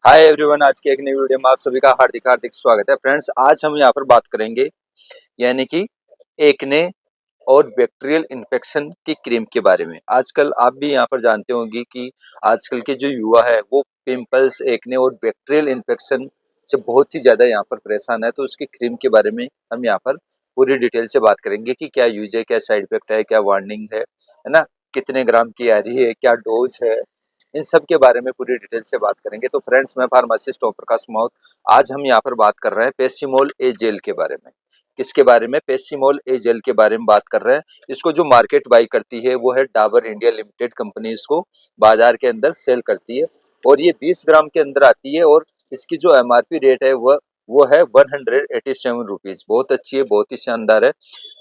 Hi everyone, आज की एक नई वीडियो में आप सभी का हार्दिक हार्दिक स्वागत है। फ्रेंड्स, आज हम यहाँ पर बात करेंगे यानी कि एक्ने और बैक्टीरियल इन्फेक्शन की क्रीम के बारे में। आजकल आप भी यहाँ पर जानते होंगे कि आजकल के जो युवा है वो पिंपल्स, एक्ने और बैक्टीरियल इन्फेक्शन से बहुत ही ज़्यादा यहाँ पर परेशान है। तो उसकी क्रीम के बारे में हम यहाँ पर पूरी डिटेल से बात करेंगे कि क्या यूज है, क्या साइड इफेक्ट है, क्या वार्निंग है ना, कितने ग्राम की आ रही है, क्या डोज है, इन सब के बारे में पूरी डिटेल से बात करेंगे। तो फ्रेंड्स, मैं फार्मासिस्ट ओम प्रकाश माउत। आज हम यहाँ पर बात कर रहे हैं पेसिमोल ए जेल के बारे में। किसके बारे में? पेसिमोल ए जेल के बारे में बात कर रहे हैं। इसको जो मार्केट बाई करती है वो है डाबर इंडिया लिमिटेड कंपनी, इसको बाजार के अंदर सेल करती है और ये 20 ग्राम के अंदर आती है और इसकी जो एमआरपी रेट है वो है 187 रुपीज। बहुत अच्छी है, बहुत ही शानदार है।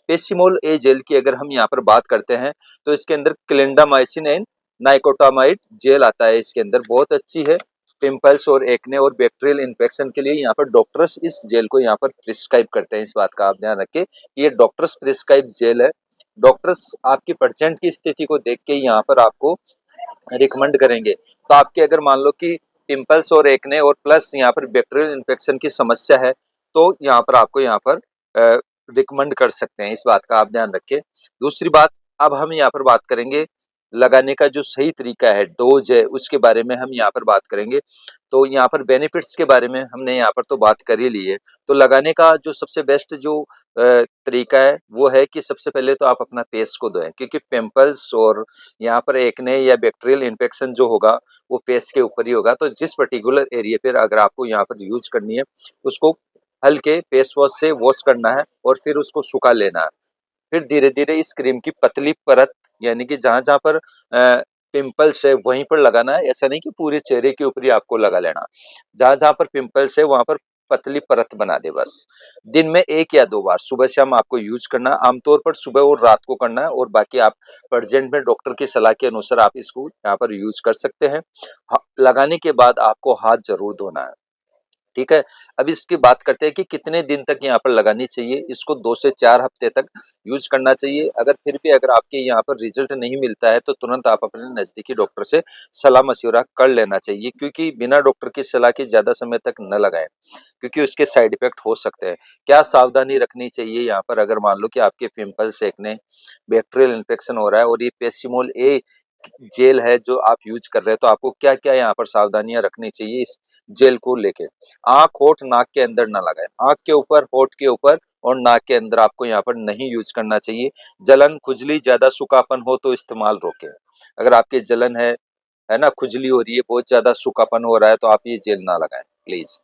पेसिमोल ए जेल की अगर हम यहाँ पर बात करते हैं तो इसके अंदर क्लिंडामाइसिन एंड नाइकोटामाइड जेल आता है। इसके अंदर बहुत अच्छी है। पिंपल्स और एक्ने और बैक्टीरियल इन्फेक्शन के लिए यहाँ पर डॉक्टर्स इस जेल को यहाँ पर प्रिस्क्राइब करते हैं। इस बात का आप ध्यान रखें कि ये डॉक्टर्स प्रिस्क्राइब जेल है। डॉक्टर्स आपकी पेशेंट की स्थिति को देख के यहाँ पर आपको रिकमेंड करेंगे। तो आपके अगर मान लो कि पिंपल्स और एक्ने और प्लस यहाँ पर बैक्टीरियल इन्फेक्शन की समस्या है तो यहाँ पर आपको यहाँ पर रिकमेंड कर सकते हैं। इस बात का आप ध्यान रखें। दूसरी बात, अब हम यहाँ पर बात करेंगे लगाने का जो सही तरीका है, डोज है, उसके बारे में हम यहाँ पर बात करेंगे। तो यहाँ पर बेनिफिट्स के बारे में हमने यहाँ पर तो बात कर ही ली है। तो लगाने का जो सबसे बेस्ट जो तरीका है वो है कि सबसे पहले तो आप अपना फेस को धोएं, क्योंकि पिंपल्स और यहाँ पर एक्ने या बैक्टीरियल इन्फेक्शन जो होगा वो फेस के ऊपर ही होगा। तो जिस पर्टिकुलर एरिया पर अगर आपको यहाँ पर यूज करनी है उसको हल्के फेस वॉश से वॉश करना है और फिर उसको सुखा लेना है। फिर धीरे धीरे इस क्रीम की पतली परत यानी कि जहां जहां पर पिंपल्स है वहीं पर लगाना है। ऐसा नहीं कि पूरे चेहरे के ऊपर ही आपको लगा लेना। जहां जहां पर पिंपल्स है वहां पर पतली परत बना दे बस। दिन में 1 या 2 बार सुबह शाम आपको यूज करना है। आमतौर पर सुबह और रात को करना है और बाकी आप प्रेजेंट में डॉक्टर की सलाह के अनुसार आप इसको यहाँ पर यूज कर सकते हैं। लगाने के बाद आपको हाथ जरूर धोना है। ठीक है। अब इसकी बात करते हैं कि कितने दिन तक यहाँ पर लगानी चाहिए। इसको 2 से 4 हफ्ते तक यूज करना चाहिए। अगर फिर भी अगर आपके यहाँ पर रिजल्ट नहीं मिलता है तो तुरंत आप अपने नजदीकी डॉक्टर से सलाह मशवरा कर लेना चाहिए, क्योंकि बिना डॉक्टर की सलाह के ज्यादा समय तक न लगाएं, क्योंकि उसके साइड इफेक्ट हो सकते हैं। क्या सावधानी रखनी चाहिए यहाँ पर? अगर मान लो कि आपके पिंपल्स, एक्ने, बैक्टीरियल इन्फेक्शन हो रहा है और ये पेसिमोल ए जेल है जो आप यूज कर रहे हैं, तो आपको क्या क्या यहाँ पर सावधानियां रखनी चाहिए इस जेल को लेके। आंख, होठ, नाक के अंदर ना लगाएं। आंख के ऊपर, होठ के ऊपर और नाक के अंदर आपको यहाँ पर नहीं यूज करना चाहिए। जलन, खुजली, ज्यादा सूखापन हो तो इस्तेमाल रोकें। अगर आपकी जलन है ना, खुजली हो रही है, बहुत ज्यादा सूखापन हो रहा है, तो आप ये जेल ना लगाएं प्लीज।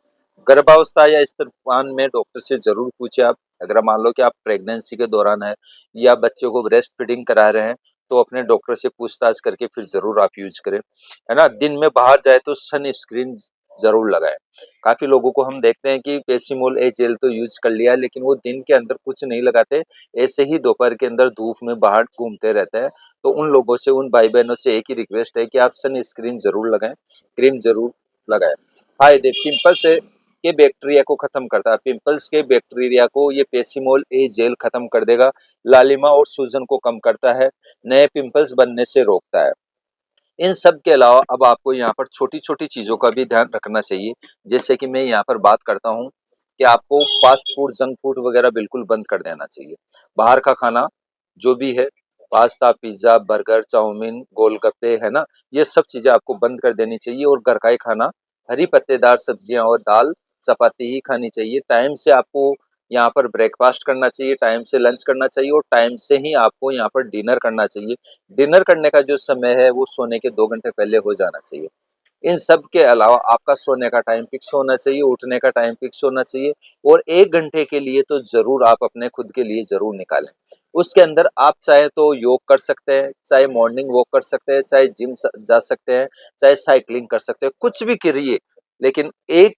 गर्भावस्था या स्तनपान में डॉक्टर से जरूर पूछे आप। अगर मान लो कि आप प्रेगनेंसी के दौरान है या बच्चों को ब्रेस्ट फीडिंग करा रहे हैं तो अपने डॉक्टर से पूछताछ करके फिर जरूर आप यूज करें, है ना। दिन में बाहर जाए तो सन स्क्रीन जरूर लगाएं। काफी लोगों को हम देखते हैं कि पेसिमोल ए जेल तो यूज कर लिया लेकिन वो दिन के अंदर कुछ नहीं लगाते, ऐसे ही दोपहर के अंदर धूप में बाहर घूमते रहते हैं। तो उन लोगों से, उन भाई बहनों से एक ही रिक्वेस्ट है कि आप सन स्क्रीन जरूर लगाएं, क्रीम जरूर लगाएं। फायदे, पिंपल से के बैक्टीरिया को खत्म करता है। पिंपल्स के बैक्टीरिया को ये पेसिमोल ए जेल खत्म कर देगा। लालिमा और सूजन को कम करता है। नए पिंपल्स बनने से रोकता है। इन सब के अलावा अब आपको यहाँ पर छोटी छोटी चीजों का भी ध्यान रखना चाहिए। जैसे कि मैं यहाँ पर बात करता हूँ कि आपको फास्ट फूड, जंक फूड वगैरह बिल्कुल बंद कर देना चाहिए। बाहर का खाना जो भी है, पास्ता, पिज्जा, बर्गर, चाउमीन, गोलगप्पे, है ना, ये सब चीजें आपको बंद कर देनी चाहिए और घर का ही खाना, हरी पत्तेदार सब्जियां और दाल चपाती ही खानी चाहिए। टाइम से आपको यहाँ पर ब्रेकफास्ट करना चाहिए, टाइम से लंच करना चाहिए और टाइम से ही आपको यहाँ पर डिनर करना चाहिए। डिनर करने का जो समय है वो सोने के 2 घंटे पहले हो जाना चाहिए। इन सब के अलावा आपका सोने का टाइम फिक्स होना चाहिए, उठने का टाइम फिक्स होना चाहिए और 1 घंटे के लिए तो जरूर आप अपने खुद के लिए जरूर निकालें। उसके अंदर आप चाहे तो योग कर सकते हैं, चाहे मॉर्निंग वॉक कर सकते हैं, चाहे जिम जा सकते हैं, चाहे साइकिलिंग कर सकते हैं, कुछ भी करिए, लेकिन एक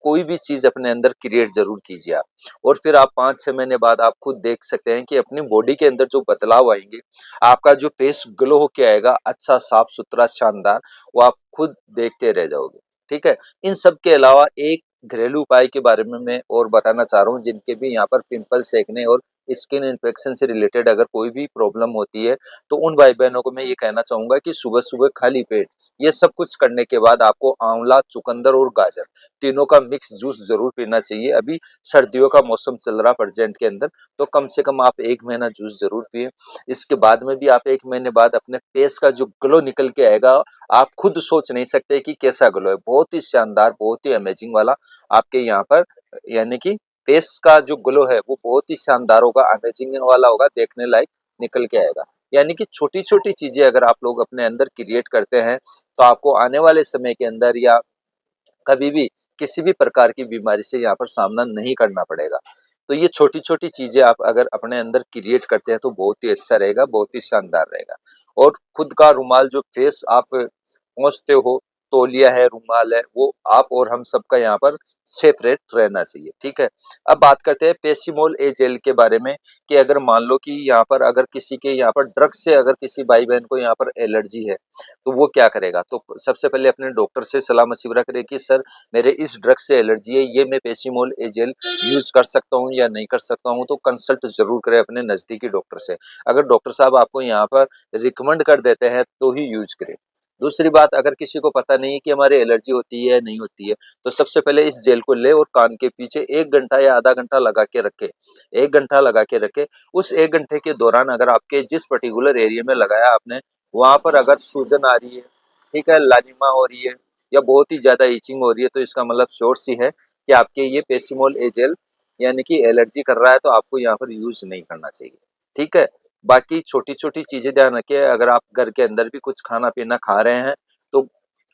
कोई भी चीज अपने अंदर क्रिएट जरूर कीजिए आप। और फिर आप 5-6 महीने बाद आप खुद देख सकते हैं कि अपनी बॉडी के अंदर जो बदलाव आएंगे, आपका जो फेस ग्लो होके आएगा, अच्छा, साफ सुथरा, शानदार, वो आप खुद देखते रह जाओगे। ठीक है। इन सब के अलावा एक घरेलू उपाय के बारे में मैं और बताना चाह रहा हूँ जिनके भी यहाँ पर पिंपल, सेकने और स्किन इन्फेक्शन से रिलेटेड अगर कोई भी प्रॉब्लम होती है, तो उन भाई बहनों को मैं ये कहना चाहूंगा कि सुबह सुबह खाली पेट ये सब कुछ करने के बाद आपको आंवला, चुकंदर और गाजर तीनों का मिक्स जूस जरूर पीना चाहिए। अभी सर्दियों का मौसम चल रहा प्रेजेंट के अंदर, तो कम से कम आप 1 महीना जूस जरूर पिए। इसके बाद में भी आप 1 महीने बाद अपने फेस का जो ग्लो निकल के आएगा, आप खुद सोच नहीं सकते कि कैसा ग्लो है। बहुत ही शानदार, बहुत ही अमेजिंग वाला आपके यहाँ पर यानी कि फेस का जो ग्लो है वो बहुत ही शानदार होगा, अमेजिंग वाला होगा, देखने लायक निकल के आएगा। यानी कि छोटी छोटी चीजें अगर आप लोग अपने अंदर क्रिएट करते हैं, तो आपको आने वाले समय के अंदर या कभी भी किसी भी प्रकार की बीमारी से यहाँ पर सामना नहीं करना पड़ेगा। तो ये छोटी छोटी चीजें आप अगर अपने अंदर क्रिएट करते हैं तो बहुत ही अच्छा रहेगा, बहुत ही शानदार रहेगा। और खुद का रुमाल जो फेस आप पहुंचते हो, तौलिया है, रुमाल है, वो आप और हम सबका यहाँ पर सेपरेट रहना चाहिए, ठीक है। अब बात करते हैं पेसिमोल ए जेल के बारे में, कि अगर मान लो कि यहाँ पर अगर किसी के यहाँ पर ड्रग्स से अगर किसी भाई बहन को यहाँ पर एलर्जी है, तो वो क्या करेगा। तो सबसे पहले अपने डॉक्टर से सलाह मशविरा करे कि सर मेरे इस ड्रग से एलर्जी है, ये मैं पेसिमोल ए जेल यूज कर सकता हूँ या नहीं कर सकता हूँ। तो कंसल्ट जरूर करें अपने नजदीकी डॉक्टर से। अगर डॉक्टर साहब आपको यहाँ पर रिकमेंड कर देते हैं तो ही यूज करें। दूसरी बात, अगर किसी को पता नहीं है कि हमारे एलर्जी होती है या नहीं होती है, तो सबसे पहले इस जेल को ले और कान के पीछे 1 घंटा या आधा घंटा लगा के रखे। 1 घंटा लगा के रखे। उस 1 घंटे के दौरान अगर आपके जिस पर्टिकुलर एरिया में लगाया आपने, वहां पर अगर सूजन आ रही है, ठीक है, लालिमा हो रही है, या बहुत ही ज्यादा इचिंग हो रही है, तो इसका मतलब श्योर सी है कि आपके ये पेसिमोल ए जेल यानी कि एलर्जी कर रहा है, तो आपको यहाँ पर यूज नहीं करना चाहिए, ठीक है। बाकी छोटी छोटी चीजें ध्यान रखिए। अगर आप घर के अंदर भी कुछ खाना पीना खा रहे हैं, तो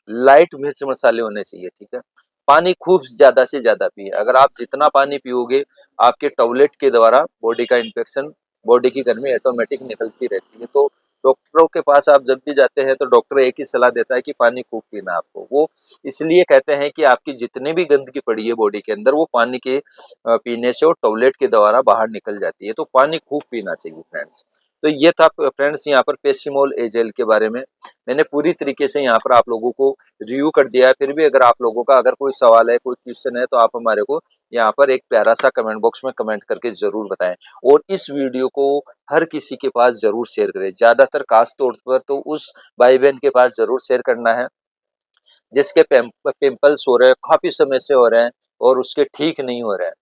लाइट मिर्च मसाले होने चाहिए, ठीक है। पानी खूब ज्यादा से ज्यादा पिए। अगर आप जितना पानी पियोगे, आपके टॉयलेट के द्वारा बॉडी का इन्फेक्शन, बॉडी की गर्मी ऑटोमेटिक निकलती रहती है। तो डॉक्टरों के पास आप जब भी जाते हैं, तो डॉक्टर एक ही सलाह देता है कि पानी खूब पीना है आपको। वो इसलिए कहते हैं कि आपकी जितनी भी गंदगी पड़ी है बॉडी के अंदर, वो पानी के पीने से और टॉयलेट के द्वारा बाहर निकल जाती है। तो पानी खूब पीना चाहिए फ्रेंड्स। तो ये था फ्रेंड्स यहाँ पर पेसिमोल ए जेल के बारे में। मैंने पूरी तरीके से यहाँ पर आप लोगों को रिव्यू कर दिया है। फिर भी अगर आप लोगों का अगर कोई सवाल है, कोई क्वेश्चन है, तो आप हमारे को यहाँ पर एक प्यारा सा कमेंट बॉक्स में कमेंट करके जरूर बताएं। और इस वीडियो को हर किसी के पास जरूर शेयर करें। ज्यादातर खास तौर पर तो उस भाई बहन के पास जरूर शेयर करना है जिसके पिंपल्स हो रहे हैं, काफी समय से हो रहे हैं और उसके ठीक नहीं हो रहे हैं।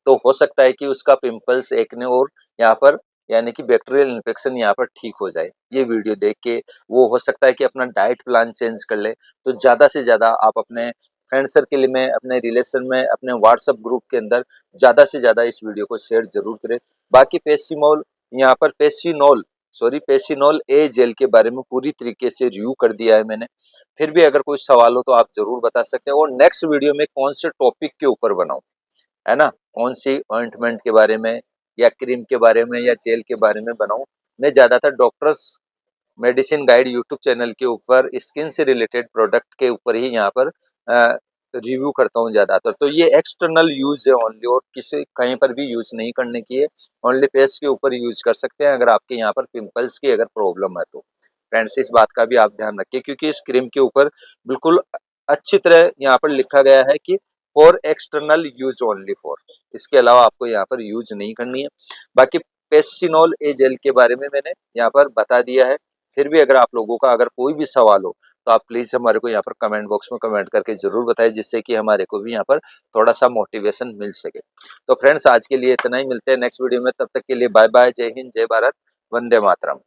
तो हो सकता है कि उसका पिंपल्स, एक्ने और यहाँ पर यानी कि बैक्टीरियल इन्फेक्शन यहाँ पर ठीक हो जाए। ये वीडियो देख के वो हो सकता है कि अपना डाइट प्लान चेंज कर ले। तो ज्यादा से ज्यादा आप अपने फ्रेंड सर्किल में, अपने रिलेशन में, अपने व्हाट्सएप ग्रुप के अंदर ज्यादा से ज्यादा इस वीडियो को शेयर जरूर करें। बाकी पेसिमोल यहाँ पर पेसिनोल ए जेल के बारे में पूरी तरीके से रिव्यू कर दिया है मैंने। फिर भी अगर कोई सवाल हो तो आप जरूर बता सकते हैं। और नेक्स्ट वीडियो में कौन से टॉपिक के ऊपर बनाऊं, है ना, कौन सी ऑइंटमेंट के बारे में या क्रीम के बारे में या जेल के बारे में बनाऊं। मैं ज्यादातर doctors medicine guide YouTube channel के ऊपर स्किन से रिलेटेड प्रोडक्ट के ऊपर ही यहाँ पर रिव्यू करता हूँ ज्यादातर। तो ये एक्सटर्नल यूज है ओनली, और किसी कहीं पर भी यूज नहीं करने की है। ओनली फेस के ऊपर यूज कर सकते हैं अगर आपके यहाँ पर पिंपल्स की अगर प्रॉब्लम है तो। फ्रेंड्स इस बात का भी आप ध्यान रखिए, क्योंकि इस क्रीम के ऊपर बिल्कुल अच्छी तरह यहाँ पर लिखा गया है कि for external use only for, इसके अलावा आपको यहाँ पर यूज नहीं करनी है। बाकी पेसिनोल ए जेल के बारे में मैंने यहाँ पर बता दिया है। फिर भी अगर आप लोगों का अगर कोई भी सवाल हो, तो आप प्लीज हमारे को यहाँ पर कमेंट बॉक्स में कमेंट करके जरूर बताएं, जिससे कि हमारे को भी यहाँ पर थोड़ा सा मोटिवेशन मिल सके। तो फ्रेंड्स आज के लिए इतना ही, मिलते हैं नेक्स्ट वीडियो में। तब तक के लिए बाय बाय, जय हिंद, जय भारत, वंदे मातरम।